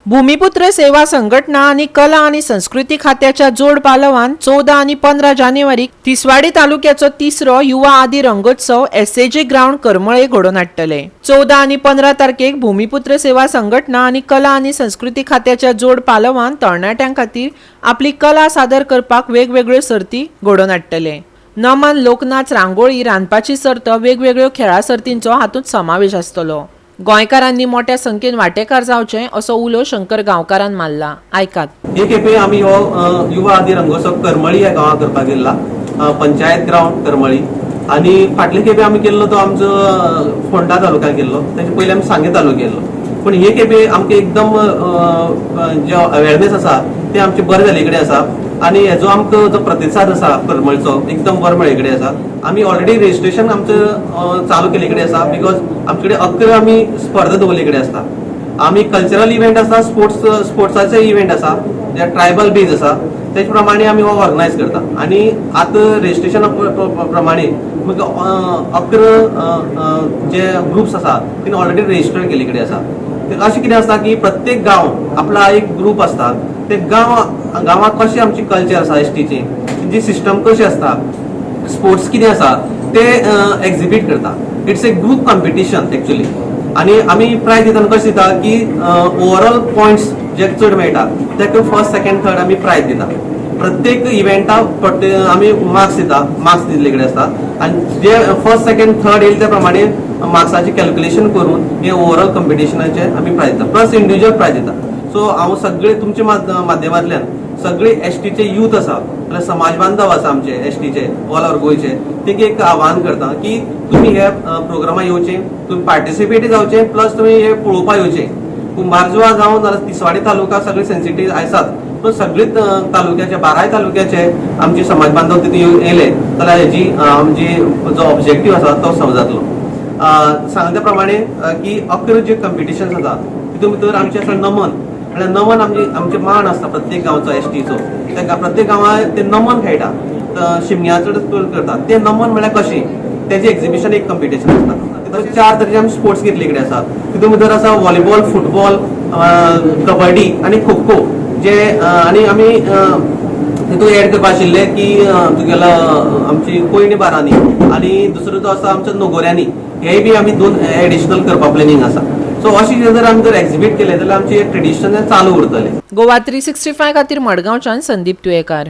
भूमिपुत्र सेवा संघटना आणि कला आणि संस्कृती खात्याच्या जोड पालवान 14 आणि 15 जानेवारीक तिसवाडी तालुक्याचो तिसरो युवा आदी रंगोत्सव एसएजे ग्राउंड करमळे घडोवन हाडटले। 14 आणि 15 तारखेक भूमिपुत्र सेवा संघटना आणि कला आणि संस्कृती खात्याच्या जोड पालवान तरणाट्यां खातीर आपली कला सादर करपाक वेगवेगळ्यो सर्ती घडोवन हाडटले। नमन, लोकनाच, रांगोळी, रांदपाची सर्त, वेगवेगळ्यो खेळा सर्तींचो हातूंत समावेश आसतलो। गोंयकारांनी मोठ्या संख्येन वांटेकार जावचे असो उलो शंकर गांवकारान मारला। आयकात। हे खेपे आमी हो युवा आदी रंगोत्सव करमळी ह्या गांवांत करपाक गेल्ला, पंचायत ग्राउंड करमळी। आणि फाटले खेपे आमी केल्लो तो आमचो फोंडा तालुक्यात केल्लो, ताचे पयलीं आमी सांगे तालुक्यात गेल्लो। पण हे खेपे आमकां एकदम जे अवेरनेस आसा ते आमचे बरे जाल्ले कडेन आसा आणि हेजो आमकां जो प्रतिसाद आसा करमळीचो एकदम बरो मेळ्ळे कडेन आसा। आमी ऑलरेडी रजिस्ट्रेशन आमचें चालू केले कडेन आसा, बिकॉज आमचे कडेन 11 आमी स्पर्धा दवरले कडेन आसता। आमी कल्चरल इव्हेंट आसा, स्पोर्ट्साचे इव्हेंट आसा जे ट्रायबल बेज आसा, तेच प्रमाणे आमी हो ऑर्गनायज करता। आणि आतां रजिस्ट्रेशन प्रमाणे 11 जे ग्रुप्स आसा तिने ऑलरेडी रजिस्टर केले कडेन आसा। अशें कितें आसता की प्रत्येक गांव आपला एक ग्रुप आसता, ते गांवांत कशी आमची कल्चर आसा एसटीची, जी सिस्टम कशी आसता, स्पोर्ट्स कितें आसा ते एक्झिबिट करता। It's a group competition actually. आणि आमी प्रायज दितना कशें दिता की ओवरऑल पॉयंट्स जे चड मेळटा ताका फर्स्ट, सेकंड, थर्ड आमी प्रायज दिता। प्रत्येक इव्हेंटाक आमी मार्क्स दिता, मार्क्स दिल्ले कडेन आसता आणि जे फर्स्ट, सेकंड, थर्ड येईल त्या प्रमाणे मार्क्साचे कॅल्क्युलेशन करून हे ओवरऑल कॉम्पिटिशनाचे आमी प्रायज दिता, प्लस इंडिव्हिज्युअल प्रायज दिता। सो हांव सगळे तुमच्या माध्यमांतल्यान सगळे एसटीचे यूथ आसा, समाज बांधव आसा आमचे एसटीचे ऑल ओव्हर गोंयचे, तेका एक आव्हान करता की तुम्ही हे प्रोग्रामां येवचे, तुम्ही पार्टिसिपेट जावचे, प्लस तुम्ही हे पळोवपाक येवचे। कुंभारजुवा जावं नाल्यार तिसवाडी तालुका सगळे सेन्सिटिव्ह आसात, पण सगळे तालुक्याचे 12 तालुक्याचे आमचे समाज बांधव तिथे येयले जाल्यार हेजी आमची जो ऑब्जेक्टिव्ह आसा तो सम जातलो। सांगल्या प्रमाणे की 11 जे कॉम्पिटिशन्स आसा तितून भितर आमचे आसा नमन, आणि नमन आमचे मान आसता प्रत्येक गांवचो एसटीचो, त्या प्रत्येक गांवांत ते नमन खेळटा, शिमग्याचो करतात। ते नमन म्हळ्यार कशी त्याचे एक्झिबिशन एक कॉम्पिटिशन आसता। 4 तरेचे आमी स्पोर्ट्स घेतले कडेन आसा, तितून भितर आसा व्हॉलीबॉल, फुटबॉल, कबड्डी आणि खो खो, जे आणि आमी तितून एड करपा आशिल्ले की तुगेलो आमची कोयणी बारांनी आणि दुसरो जो आसा आमच्या नगोऱ्यांनी, हे बी आमी 2 एडिशनल करपा प्लॅनिंग आसा। सो अशी जर आमी जर एक्झिबिट केले जाल्यार आमचे ट्रेडिशन चालू उरतले। गोवा 365 खातीर मडगांवच्यान संदीप तुयेकार।